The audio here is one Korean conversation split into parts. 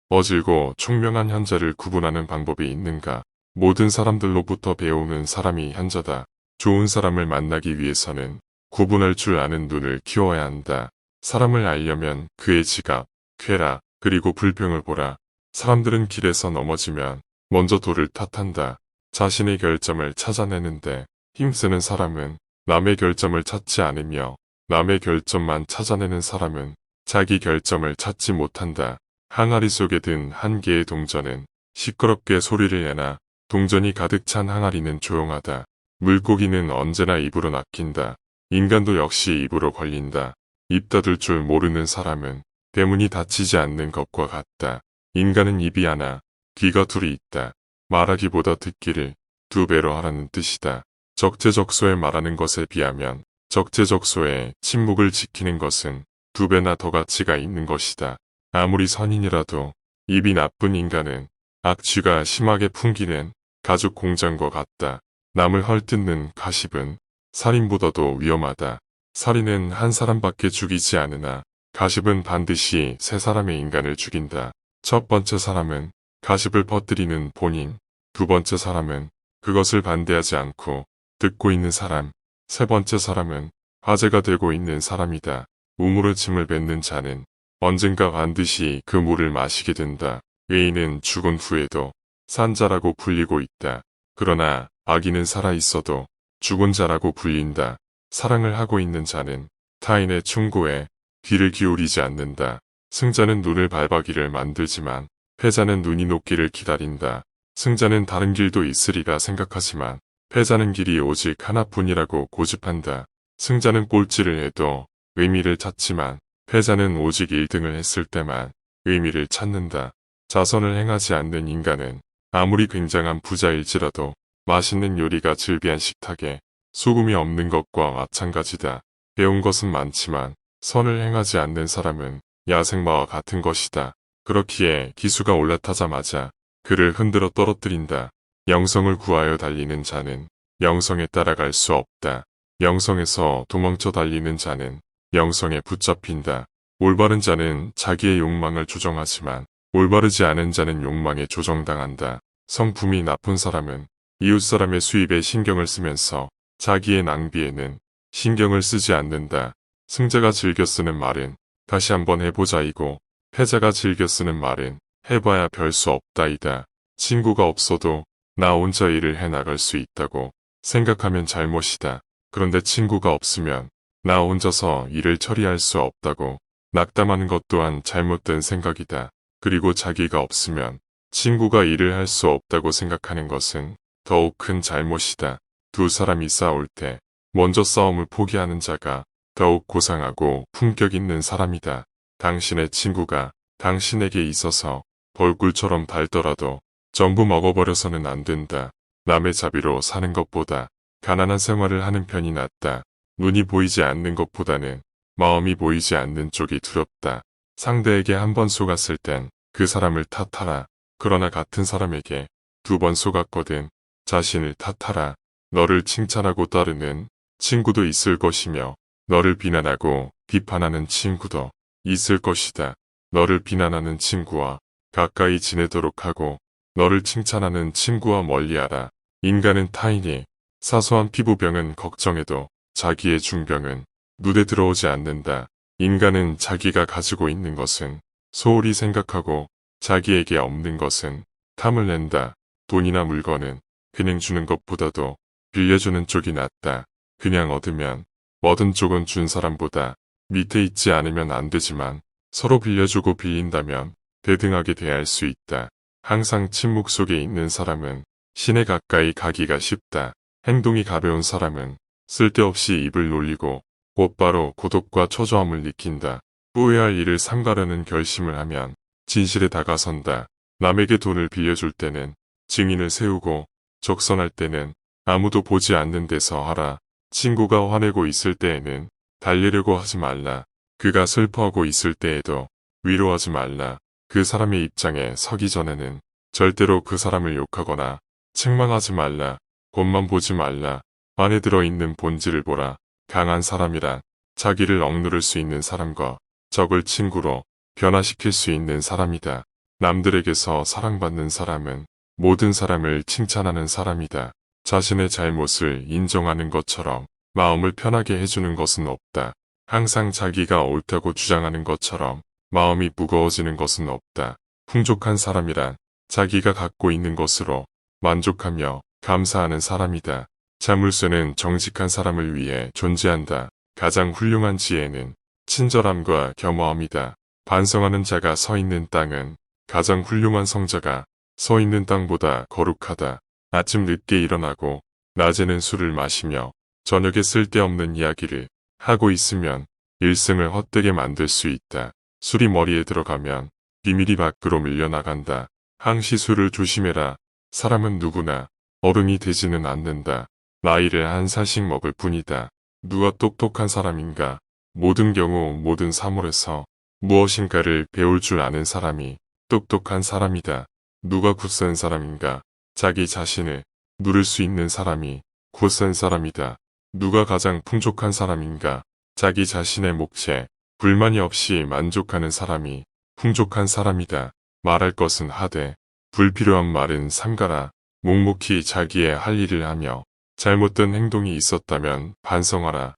어질고 총명한 현자를 구분하는 방법이 있는가? 모든 사람들로부터 배우는 사람이 현자다. 좋은 사람을 만나기 위해서는 구분할 줄 아는 눈을 키워야 한다. 사람을 알려면 그의 지각, 쾌락, 그리고 불평을 보라. 사람들은 길에서 넘어지면 먼저 돌을 탓한다. 자신의 결점을 찾아내는데 힘쓰는 사람은 남의 결점을 찾지 않으며 남의 결점만 찾아내는 사람은 자기 결점을 찾지 못한다. 항아리 속에 든 한 개의 동전은 시끄럽게 소리를 내나 동전이 가득 찬 항아리는 조용하다. 물고기는 언제나 입으로 낚인다. 인간도 역시 입으로 걸린다. 입 닫을 줄 모르는 사람은 대문이 닫히지 않는 것과 같다. 인간은 입이 하나, 귀가 둘이 있다. 말하기보다 듣기를 2배로 하라는 뜻이다. 적재적소에 말하는 것에 비하면 적재적소에 침묵을 지키는 것은 2배나 더 가치가 있는 것이다. 아무리 선인이라도 입이 나쁜 인간은 악취가 심하게 풍기는 가죽 공장과 같다. 남을 헐뜯는 가십은 살인보다도 위험하다. 살인은 한 사람밖에 죽이지 않으나 가십은 반드시 3사람의 인간을 죽인다. 첫 번째 사람은 가십을 퍼뜨리는 본인, 2번째 사람은 그것을 반대하지 않고 듣고 있는 사람, 3번째 사람은 화제가 되고 있는 사람이다. 우물의 침을 뱉는 자는 언젠가 반드시 그 물을 마시게 된다. 의인은 죽은 후에도 산자라고 불리고 있다. 그러나 악인은 살아있어도 죽은 자라고 불린다. 사랑을 하고 있는 자는 타인의 충고에 귀를 기울이지 않는다. 승자는 눈을 발박이를 만들지만 패자는 눈이 녹기를 기다린다. 승자는 다른 길도 있으리라 생각하지만 패자는 길이 오직 하나뿐이라고 고집한다. 승자는 꼴찌를 해도 의미를 찾지만 패자는 오직 1등을 했을 때만 의미를 찾는다. 자선을 행하지 않는 인간은 아무리 굉장한 부자일지라도 맛있는 요리가 즐비한 식탁에 소금이 없는 것과 마찬가지다. 배운 것은 많지만 선을 행하지 않는 사람은 야생마와 같은 것이다. 그렇기에 기수가 올라타자마자 그를 흔들어 떨어뜨린다. 영성을 구하여 달리는 자는 영성에 따라갈 수 없다. 영성에서 도망쳐 달리는 자는 영성에 붙잡힌다. 올바른 자는 자기의 욕망을 조정하지만 올바르지 않은 자는 욕망에 조정당한다. 성품이 나쁜 사람은 이웃사람의 수입에 신경을 쓰면서 자기의 낭비에는 신경을 쓰지 않는다. 승자가 즐겨 쓰는 말은 다시 한번 해보자이고 패자가 즐겨 쓰는 말은 해봐야 별 수 없다이다. 친구가 없어도 나 혼자 일을 해나갈 수 있다고 생각하면 잘못이다. 그런데 친구가 없으면 나 혼자서 일을 처리할 수 없다고 낙담하는 것 또한 잘못된 생각이다. 그리고 자기가 없으면 친구가 일을 할 수 없다고 생각하는 것은 더욱 큰 잘못이다. 2사람이 싸울 때 먼저 싸움을 포기하는 자가 더욱 고상하고 품격 있는 사람이다. 당신의 친구가 당신에게 있어서 벌꿀처럼 달더라도 전부 먹어버려서는 안 된다. 남의 자비로 사는 것보다 가난한 생활을 하는 편이 낫다. 눈이 보이지 않는 것보다는 마음이 보이지 않는 쪽이 두렵다. 상대에게 한 번 속았을 땐 그 사람을 탓하라. 그러나 같은 사람에게 2번 속았거든 자신을 탓하라. 너를 칭찬하고 따르는 친구도 있을 것이며 너를 비난하고 비판하는 친구도 있을 것이다. 너를 비난하는 친구와 가까이 지내도록 하고 너를 칭찬하는 친구와 멀리하라. 인간은 타인이 사소한 피부병은 걱정해도 자기의 중병은 눈에 들어오지 않는다. 인간은 자기가 가지고 있는 것은 소홀히 생각하고 자기에게 없는 것은 탐을 낸다. 돈이나 물건은 그냥 주는 것보다도 빌려주는 쪽이 낫다. 그냥 얻으면 얻은 쪽은 준 사람보다 밑에 있지 않으면 안 되지만 서로 빌려주고 빌린다면 대등하게 대할 수 있다. 항상 침묵 속에 있는 사람은 신에 가까이 가기가 쉽다. 행동이 가벼운 사람은 쓸데없이 입을 놀리고 곧바로 고독과 초조함을 느낀다. 후회할 일을 삼가려는 결심을 하면 진실에 다가선다. 남에게 돈을 빌려줄 때는 증인을 세우고 적선할 때는 아무도 보지 않는 데서 하라. 친구가 화내고 있을 때에는 달래려고 하지 말라. 그가 슬퍼하고 있을 때에도 위로하지 말라. 그 사람의 입장에 서기 전에는 절대로 그 사람을 욕하거나 책망하지 말라. 겉만 보지 말라. 안에 들어있는 본질을 보라. 강한 사람이란 자기를 억누를 수 있는 사람과 적을 친구로 변화시킬 수 있는 사람이다. 남들에게서 사랑받는 사람은 모든 사람을 칭찬하는 사람이다. 자신의 잘못을 인정하는 것처럼 마음을 편하게 해주는 것은 없다. 항상 자기가 옳다고 주장하는 것처럼 마음이 무거워지는 것은 없다. 풍족한 사람이란 자기가 갖고 있는 것으로 만족하며 감사하는 사람이다. 자물쇠는 정직한 사람을 위해 존재한다. 가장 훌륭한 지혜는 친절함과 겸허함이다. 반성하는 자가 서 있는 땅은 가장 훌륭한 성자가 서 있는 땅보다 거룩하다. 아침 늦게 일어나고 낮에는 술을 마시며 저녁에 쓸데없는 이야기를 하고 있으면 일생을 헛되게 만들 수 있다. 술이 머리에 들어가면 비밀이 밖으로 밀려나간다. 항시 술을 조심해라. 사람은 누구나 어른이 되지는 않는다. 나이를 한 살씩 먹을 뿐이다. 누가 똑똑한 사람인가? 모든 경우 모든 사물에서 무엇인가를 배울 줄 아는 사람이 똑똑한 사람이다. 누가 굳센 사람인가? 자기 자신을 누를 수 있는 사람이 굳센 사람이다. 누가 가장 풍족한 사람인가? 자기 자신의 몫에 불만이 없이 만족하는 사람이 풍족한 사람이다. 말할 것은 하되 불필요한 말은 삼가라. 묵묵히 자기의 할 일을 하며 잘못된 행동이 있었다면 반성하라.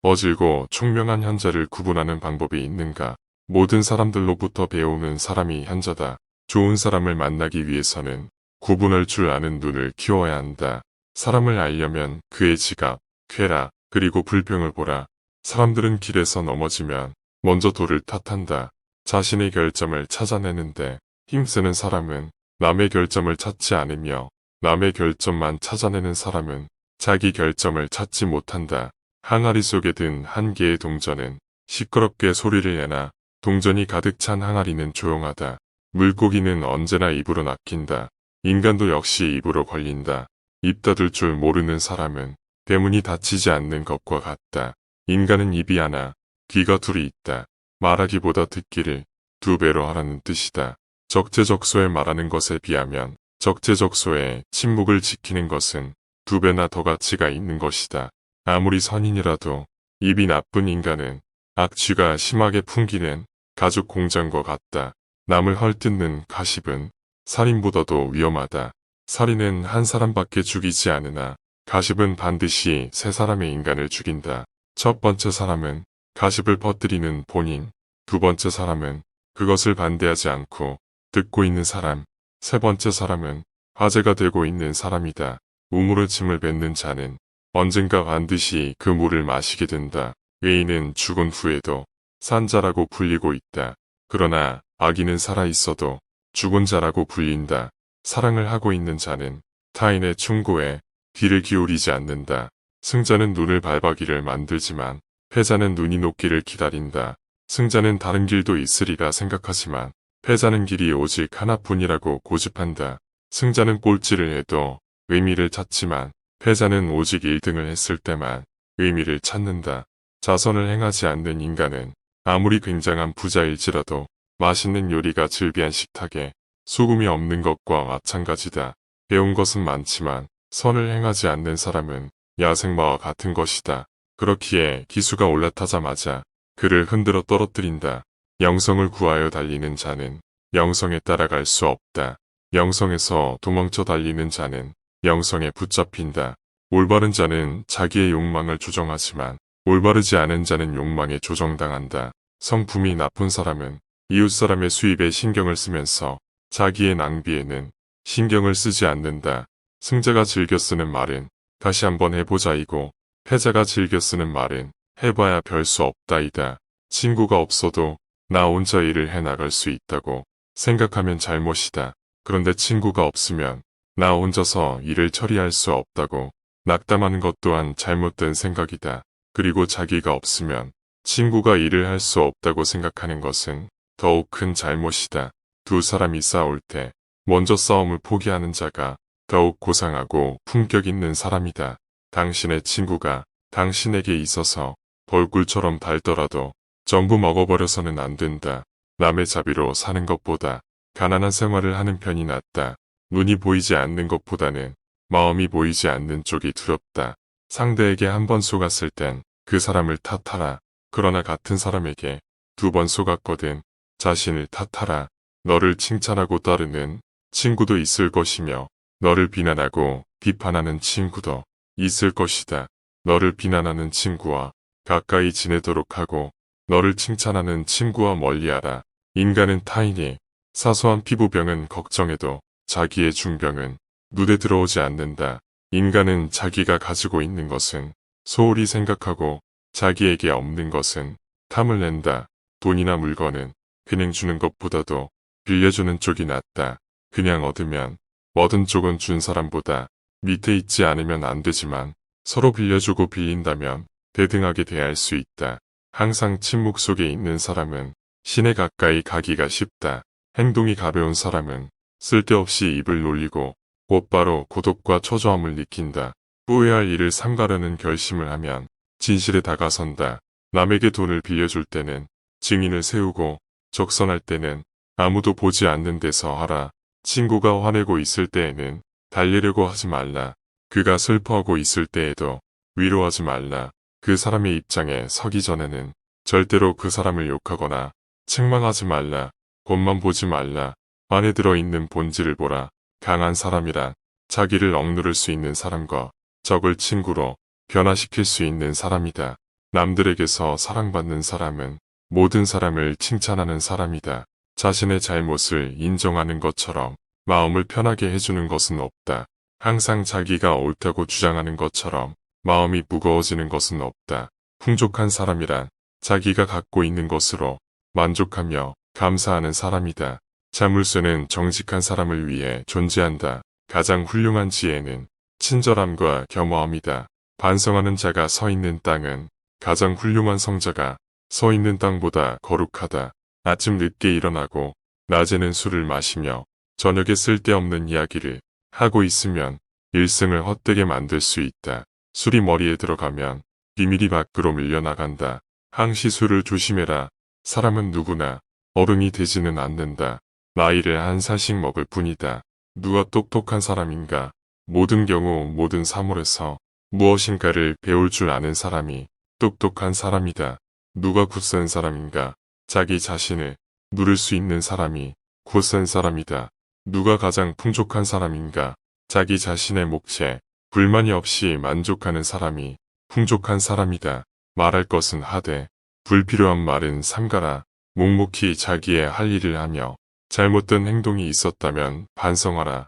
어질고 총명한 현자를 구분하는 방법이 있는가? 모든 사람들로부터 배우는 사람이 현자다. 좋은 사람을 만나기 위해서는 구분할 줄 아는 눈을 키워야 한다. 사람을 알려면 그의 지갑, 쾌락, 그리고 불평을 보라. 사람들은 길에서 넘어지면 먼저 돌을 탓한다. 자신의 결점을 찾아내는데 힘쓰는 사람은 남의 결점을 찾지 않으며 남의 결점만 찾아내는 사람은 자기 결점을 찾지 못한다. 항아리 속에 든 한 개의 동전은 시끄럽게 소리를 내나 동전이 가득 찬 항아리는 조용하다. 물고기는 언제나 입으로 낚인다. 인간도 역시 입으로 걸린다. 입 닫을 줄 모르는 사람은 대문이 닫히지 않는 것과 같다. 인간은 입이 하나, 귀가 둘이 있다. 말하기보다 듣기를 2배로 하라는 뜻이다. 적재적소에 말하는 것에 비하면 적재적소에 침묵을 지키는 것은 2배나 더 가치가 있는 것이다. 아무리 선인이라도 입이 나쁜 인간은 악취가 심하게 풍기는 가죽 공장과 같다. 남을 헐뜯는 가십은 살인보다도 위험하다. 살인은 한 사람밖에 죽이지 않으나 가십은 반드시 3사람의 인간을 죽인다. 첫 번째 사람은 가십을 퍼뜨리는 본인, 두 번째 사람은 그것을 반대하지 않고 듣고 있는 사람, 세 번째 사람은 화제가 되고 있는 사람이다. 우물의 침을 뱉는 자는 언젠가 반드시 그 물을 마시게 된다. 의인은 죽은 후에도 산 자라고 불리고 있다. 그러나 악인은 살아있어도 죽은 자라고 불린다. 사랑을 하고 있는 자는 타인의 충고에 귀를 기울이지 않는다. 승자는 눈을 발박이를 만들지만 패자는 눈이 녹기를 기다린다. 승자는 다른 길도 있으리라 생각하지만 패자는 길이 오직 하나뿐이라고 고집한다. 승자는 꼴찌를 해도 의미를 찾지만 패자는 오직 1등을 했을 때만 의미를 찾는다. 자선을 행하지 않는 인간은 아무리 굉장한 부자일지라도 맛있는 요리가 즐비한 식탁에 소금이 없는 것과 마찬가지다. 배운 것은 많지만 선을 행하지 않는 사람은 야생마와 같은 것이다. 그렇기에 기수가 올라타자마자 그를 흔들어 떨어뜨린다. 영성을 구하여 달리는 자는 영성에 따라갈 수 없다. 영성에서 도망쳐 달리는 자는 영성에 붙잡힌다. 올바른 자는 자기의 욕망을 조정하지만 올바르지 않은 자는 욕망에 조정당한다. 성품이 나쁜 사람은 이웃사람의 수입에 신경을 쓰면서 자기의 낭비에는 신경을 쓰지 않는다. 승자가 즐겨 쓰는 말은 다시 한번 해보자이고 패자가 즐겨 쓰는 말은 해봐야 별 수 없다이다. 친구가 없어도 나 혼자 일을 해나갈 수 있다고 생각하면 잘못이다. 그런데 친구가 없으면 나 혼자서 일을 처리할 수 없다고 낙담하는 것 또한 잘못된 생각이다. 그리고 자기가 없으면 친구가 일을 할 수 없다고 생각하는 것은 더욱 큰 잘못이다. 두 사람이 싸울 때 먼저 싸움을 포기하는 자가 더욱 고상하고 품격 있는 사람이다. 당신의 친구가 당신에게 있어서 벌꿀처럼 달더라도 전부 먹어버려서는 안 된다. 남의 자비로 사는 것보다 가난한 생활을 하는 편이 낫다. 눈이 보이지 않는 것보다는 마음이 보이지 않는 쪽이 두렵다. 상대에게 한 번 속았을 땐 그 사람을 탓하라. 그러나 같은 사람에게 2번 속았거든 자신을 탓하라. 너를 칭찬하고 따르는 친구도 있을 것이며 너를 비난하고 비판하는 친구도 있을 것이다. 너를 비난하는 친구와 가까이 지내도록 하고 너를 칭찬하는 친구와 멀리하라. 인간은 타인이 사소한 피부병은 걱정해도 자기의 중병은 눈에 들어오지 않는다. 인간은 자기가 가지고 있는 것은 소홀히 생각하고 자기에게 없는 것은 탐을 낸다. 돈이나 물건은 그냥 주는 것보다도 빌려주는 쪽이 낫다. 그냥 얻으면 얻은 쪽은 준 사람보다 밑에 있지 않으면 안 되지만 서로 빌려주고 빌린다면 대등하게 대할 수 있다. 항상 침묵 속에 있는 사람은 신에 가까이 가기가 쉽다. 행동이 가벼운 사람은 쓸데없이 입을 놀리고 곧바로 고독과 초조함을 느낀다. 후회할 일을 삼가려는 결심을 하면 진실에 다가선다. 남에게 돈을 빌려줄 때는 증인을 세우고 적선할 때는 아무도 보지 않는 데서 하라. 친구가 화내고 있을 때에는 달래려고 하지 말라. 그가 슬퍼하고 있을 때에도 위로하지 말라. 그 사람의 입장에 서기 전에는 절대로 그 사람을 욕하거나 책망하지 말라. 겉만 보지 말라. 안에 들어있는 본질을 보라. 강한 사람이란 자기를 억누를 수 있는 사람과 적을 친구로 변화시킬 수 있는 사람이다. 남들에게서 사랑받는 사람은 모든 사람을 칭찬하는 사람이다. 자신의 잘못을 인정하는 것처럼 마음을 편하게 해주는 것은 없다. 항상 자기가 옳다고 주장하는 것처럼 마음이 무거워지는 것은 없다. 풍족한 사람이란 자기가 갖고 있는 것으로 만족하며 감사하는 사람이다. 자물쇠는 정직한 사람을 위해 존재한다. 가장 훌륭한 지혜는 친절함과 겸허함이다. 반성하는 자가 서 있는 땅은 가장 훌륭한 성자가 서 있는 땅보다 거룩하다. 아침 늦게 일어나고 낮에는 술을 마시며 저녁에 쓸데없는 이야기를 하고 있으면 일생을 헛되게 만들 수 있다. 술이 머리에 들어가면 비밀이 밖으로 밀려나간다. 항시 술을 조심해라. 사람은 누구나 어른이 되지는 않는다. 나이를 한 살씩 먹을 뿐이다. 누가 똑똑한 사람인가? 모든 경우 모든 사물에서 무엇인가를 배울 줄 아는 사람이 똑똑한 사람이다. 누가 굳센 사람인가? 자기 자신을 누를 수 있는 사람이 굳센 사람이다. 누가 가장 풍족한 사람인가? 자기 자신의 몫에 불만이 없이 만족하는 사람이 풍족한 사람이다. 말할 것은 하되 불필요한 말은 삼가라. 묵묵히 자기의 할 일을 하며 잘못된 행동이 있었다면 반성하라.